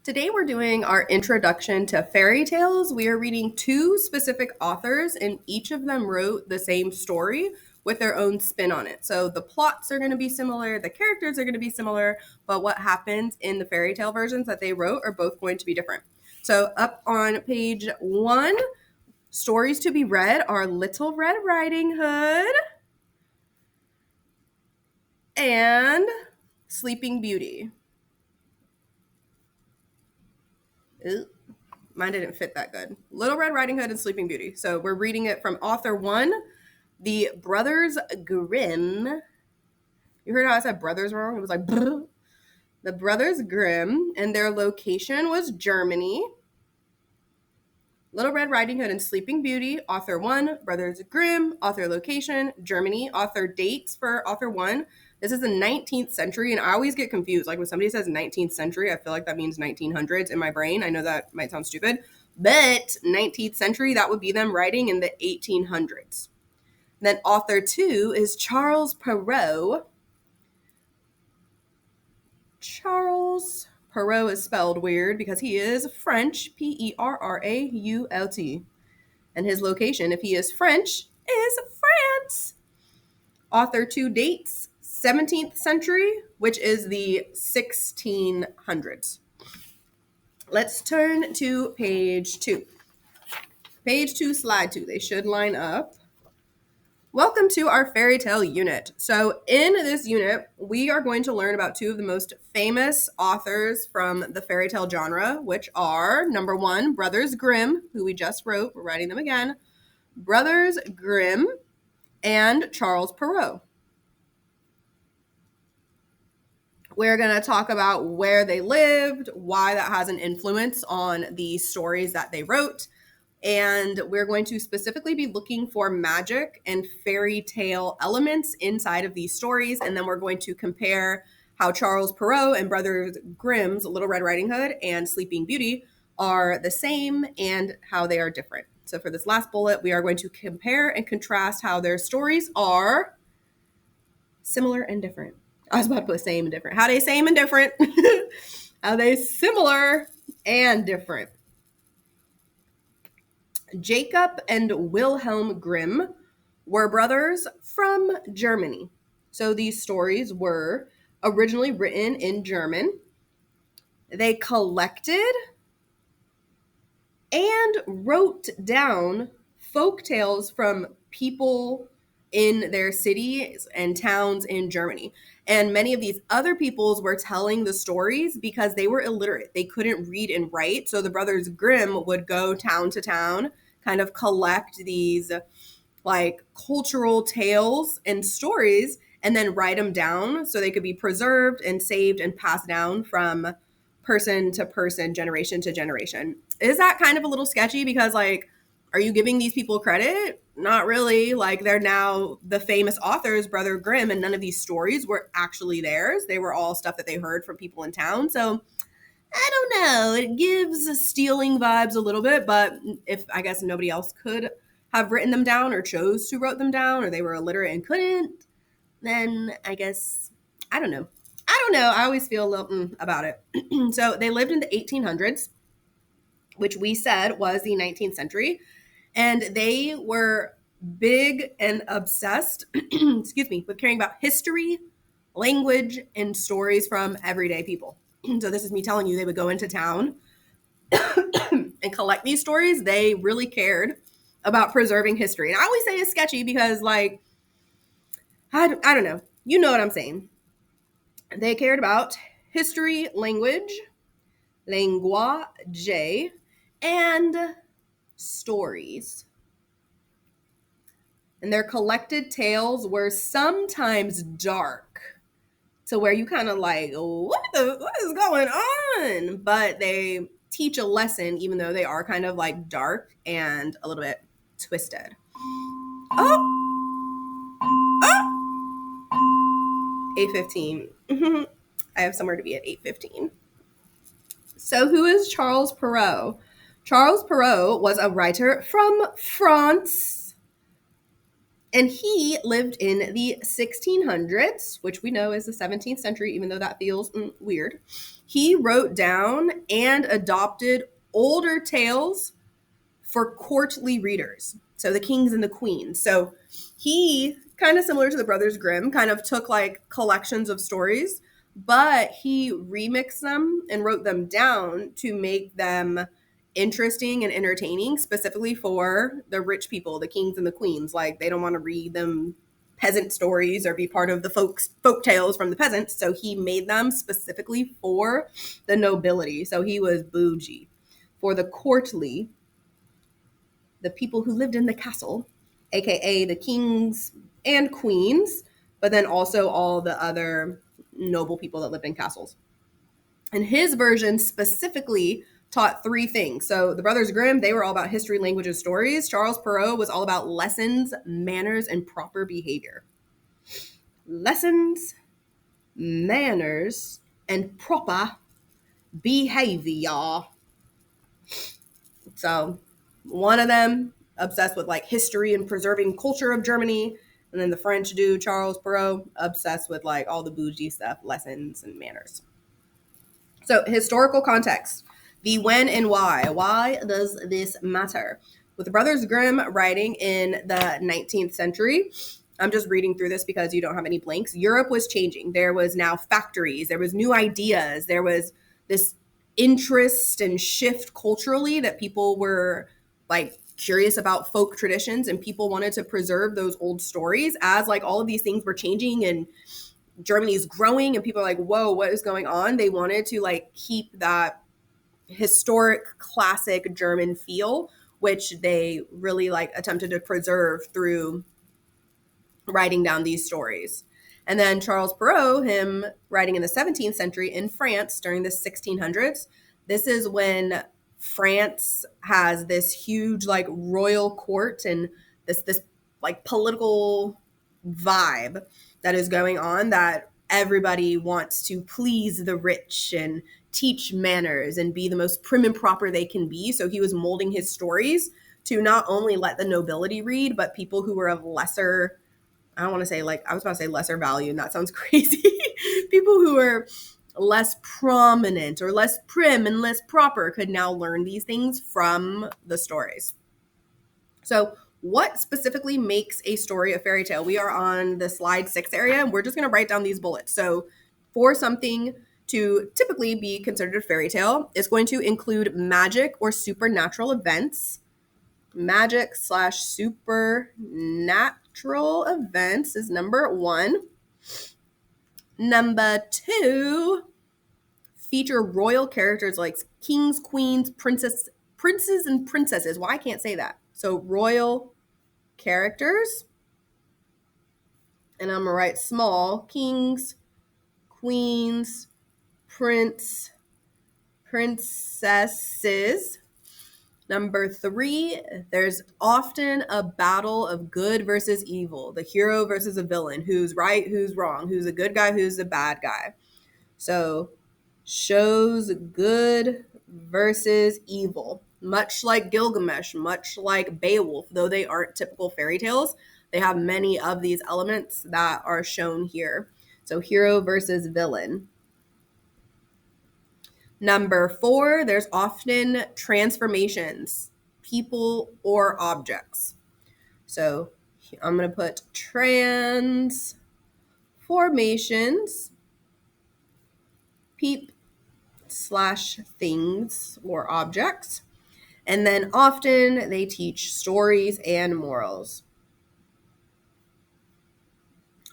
Today we're doing our introduction to fairy tales. We are reading two specific authors, and each of them wrote the same story with their own spin on it. So the plots are going to be similar, the characters are going to be similar, but what happens in the fairy tale versions that they wrote are both going to be different. So up on page 1, stories to be read are Little Red Riding Hood and Sleeping Beauty. Ooh. Mine didn't fit that good. Little Red Riding Hood and Sleeping Beauty. So we're reading it from author 1, the Brothers Grimm. You heard how I said brothers wrong? It was like Bruh. The Brothers Grimm, and their location was Germany. Little Red Riding Hood and Sleeping Beauty, author 1, Brothers Grimm, author location, Germany, author dates for author 1. This is the 19th century, and I always get confused. Like when somebody says 19th century, I feel like that means 1900s in my brain. I know that might sound stupid, but 19th century, that would be them writing in the 1800s. Then author 2 is Charles Perrault. Charles Perrault is spelled weird because he is French, Perrault. And his location, if he is French, is France. Author 2 dates 17th century, which is the 1600s. Let's turn to page 2. Page 2, slide 2. They should line up. Welcome to our fairy tale unit. So in this unit, we are going to learn about two of the most famous authors from the fairy tale genre, which are, number 1, Brothers Grimm, who we just wrote. We're writing them again. Brothers Grimm and Charles Perrault. We're going to talk about where they lived, why that has an influence on the stories that they wrote, and we're going to specifically be looking for magic and fairy tale elements inside of these stories, and then we're going to compare how Charles Perrault and Brothers Grimm's Little Red Riding Hood and Sleeping Beauty are the same and how they are different. So for this last bullet, we are going to compare and contrast how their stories are similar and different. I was about to put same and different. How they same and different. How they similar and different. Jacob and Wilhelm Grimm were brothers from Germany. So these stories were originally written in German. They collected and wrote down folk tales from people in their cities and towns in Germany. And many of these other peoples were telling the stories because they were illiterate. They couldn't read and write. So the Brothers Grimm would go town to town, kind of collect these like cultural tales and stories and then write them down so they could be preserved and saved and passed down from person to person, generation to generation. Is that kind of a little sketchy? Because, like, are you giving these people credit? Not really. Like, they're now the famous authors, Brother Grimm, and none of these stories were actually theirs. They were all stuff that they heard from people in town. So, I don't know. It gives stealing vibes a little bit, but if I guess nobody else could have written them down or chose to wrote them down, or they were illiterate and couldn't, then I guess, I don't know. I always feel a little about it. So they lived in the 1800s, which we said was the 19th century. And they were big and obsessed, excuse me, with caring about history, language, and stories from everyday people. So this is me telling you they would go into town and collect these stories. They really cared about preserving history. And I always say it's sketchy because, like, I don't know. You know what I'm saying. They cared about history, language, language, and stories. And their collected tales were sometimes dark, to where you kind of like, what is going on? But they teach a lesson, even though they are kind of like dark and a little bit twisted. Oh, 8:15. I have somewhere to be at 8:15. So who is Charles Perrault? Charles Perrault was a writer from France. And he lived in the 1600s, which we know is the 17th century, even though that feels weird. He wrote down and adopted older tales for courtly readers. So the kings and the queens. So he, kind of similar to the Brothers Grimm, kind of took like collections of stories, but he remixed them and wrote them down to make them interesting and entertaining, specifically for the rich people, the kings and the queens. Like they don't want to read them peasant stories or be part of the folk tales from the peasants. So he made them specifically for the nobility. So he was bougie. For the courtly, the people who lived in the castle, aka the kings and queens, but then also all the other noble people that lived in castles. And his version specifically taught three things. So the Brothers Grimm, they were all about history, language, and stories. Charles Perrault was all about lessons, manners, and proper behavior. Lessons, manners, and proper behavior. So one of them obsessed with like history and preserving culture of Germany. And then the French dude, Charles Perrault, obsessed with like all the bougie stuff, lessons and manners. So historical context, the when and why. Why does this matter? With the Brothers Grimm writing in the 19th century, I'm just reading through this because you don't have any blanks. Europe was changing. There was now factories. There was new ideas. There was this interest and shift culturally that people were like curious about folk traditions, and people wanted to preserve those old stories as like all of these things were changing and Germany's growing and people are like, whoa, what is going on? They wanted to like keep that historic classic German feel, which they really like attempted to preserve through writing down these stories. And then Charles Perrault, him writing in the 17th century in France during the 1600s, this is when France has this huge like royal court and this like political vibe that is going on, that everybody wants to please the rich and teach manners and be the most prim and proper they can be. So he was molding his stories to not only let the nobility read, but people who were of lesser, I don't want to say like, I was about to say lesser value, and that sounds crazy. People who are less prominent or less prim and less proper could now learn these things from the stories. So what specifically makes a story a fairy tale? We are on the slide 6 area, and we're just going to write down these bullets. So for something to typically be considered a fairy tale, it's going to include magic or supernatural events. Magic / supernatural events is number 1. Number 2, feature royal characters like kings, queens, princes, and princesses. Well, I can't say that. So royal characters. And I'm gonna write small: kings, queens, princesses. Number 3, there's often a battle of good versus evil, the hero versus a villain, who's right, who's wrong, who's a good guy, who's a bad guy. So shows good versus evil, much like Gilgamesh, much like Beowulf, though they aren't typical fairy tales. They have many of these elements that are shown here. So hero versus villain. Number 4, there's often transformations, people or objects. So I'm going to put transformations, peep / things or objects. And then often they teach stories and morals.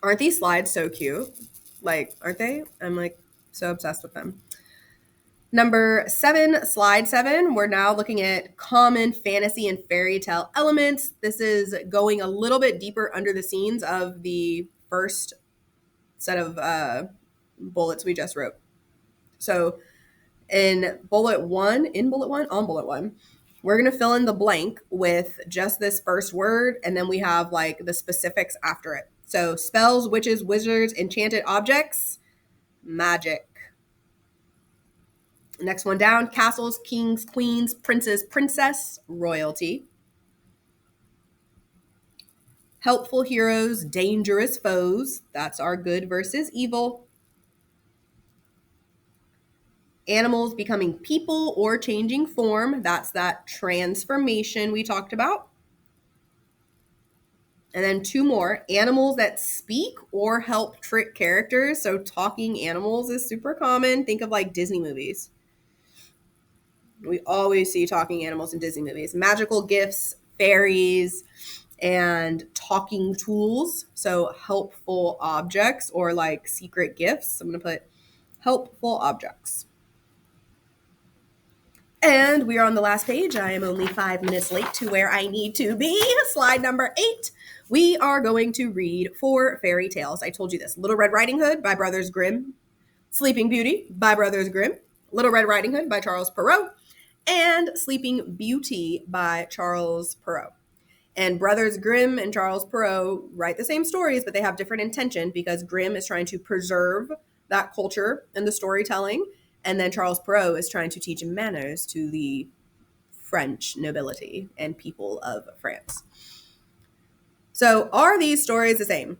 Aren't these slides so cute? Like, aren't they? I'm like so obsessed with them. Number 7, slide 7, we're now looking at common fantasy and fairy tale elements. This is going a little bit deeper under the scenes of the first set of bullets we just wrote. So on bullet 1, we're going to fill in the blank with just this first word, and then we have like the specifics after it. So spells, witches, wizards, enchanted objects, magic. Next one down, castles, kings, queens, princes, princess, royalty. Helpful heroes, dangerous foes. That's our good versus evil. Animals becoming people or changing form. That's that transformation we talked about. And then two more. Animals that speak or help trick characters. So talking animals is super common. Think of like Disney movies. We always see talking animals in Disney movies. Magical gifts, fairies, and talking tools. So helpful objects or like secret gifts. I'm going to put helpful objects. And we are on the last page. I am only 5 minutes late to where I need to be. Slide number 8. We are going to read 4 fairy tales. I told you this. Little Red Riding Hood by Brothers Grimm. Sleeping Beauty by Brothers Grimm. Little Red Riding Hood by Charles Perrault. And Sleeping Beauty by Charles Perrault. And Brothers Grimm and Charles Perrault write the same stories, but they have different intention because Grimm is trying to preserve that culture and the storytelling. And then Charles Perrault is trying to teach manners to the French nobility and people of France. So are these stories the same?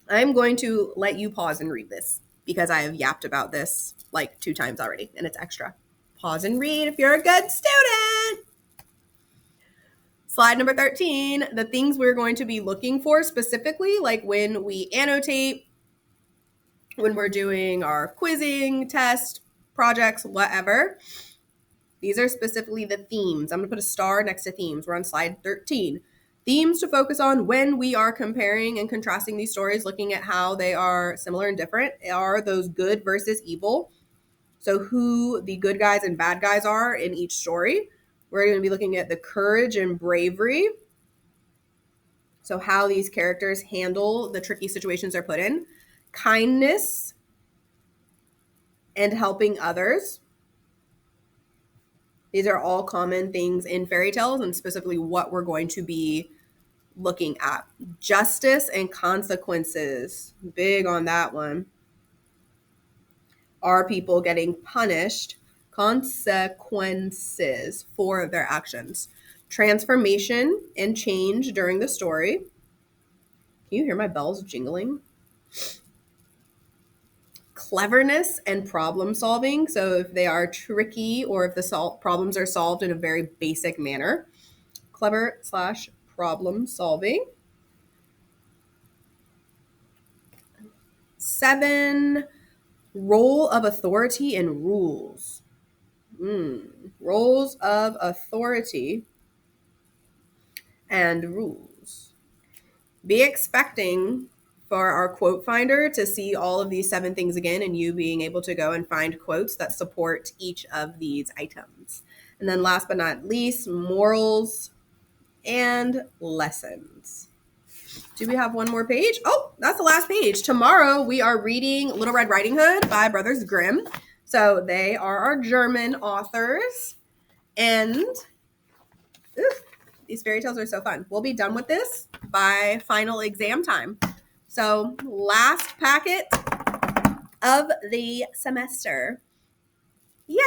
I'm going to let you pause and read this because I have yapped about this like 2 times already and it's extra. Pause and read if you're a good student. Slide number 13, the things we're going to be looking for specifically, like when we annotate, when we're doing our quizzing, test, projects, whatever. These are specifically the themes. I'm going to put a star next to themes. We're on slide 13. Themes to focus on when we are comparing and contrasting these stories, looking at how they are similar and different, are those good versus evil. So who the good guys and bad guys are in each story. We're going to be looking at the courage and bravery. So how these characters handle the tricky situations they're put in. Kindness and helping others. These are all common things in fairy tales and specifically what we're going to be looking at. Justice and consequences. Big on that one. Are people getting punished? Consequences for their actions. Transformation and change during the story. Can you hear my bells jingling? Cleverness and problem solving. So if they are tricky or if the problems are solved in a very basic manner. Clever/problem solving. 7, role of authority and rules. Roles of authority and rules. Be expecting for our quote finder to see all of these 7 things again and you being able to go and find quotes that support each of these items. And then last but not least, morals and lessons. Do we have one more page? Oh, that's the last page. Tomorrow we are reading Little Red Riding Hood by Brothers Grimm. So they are our German authors. And these fairy tales are so fun. We'll be done with this by final exam time. So last packet of the semester. Yay!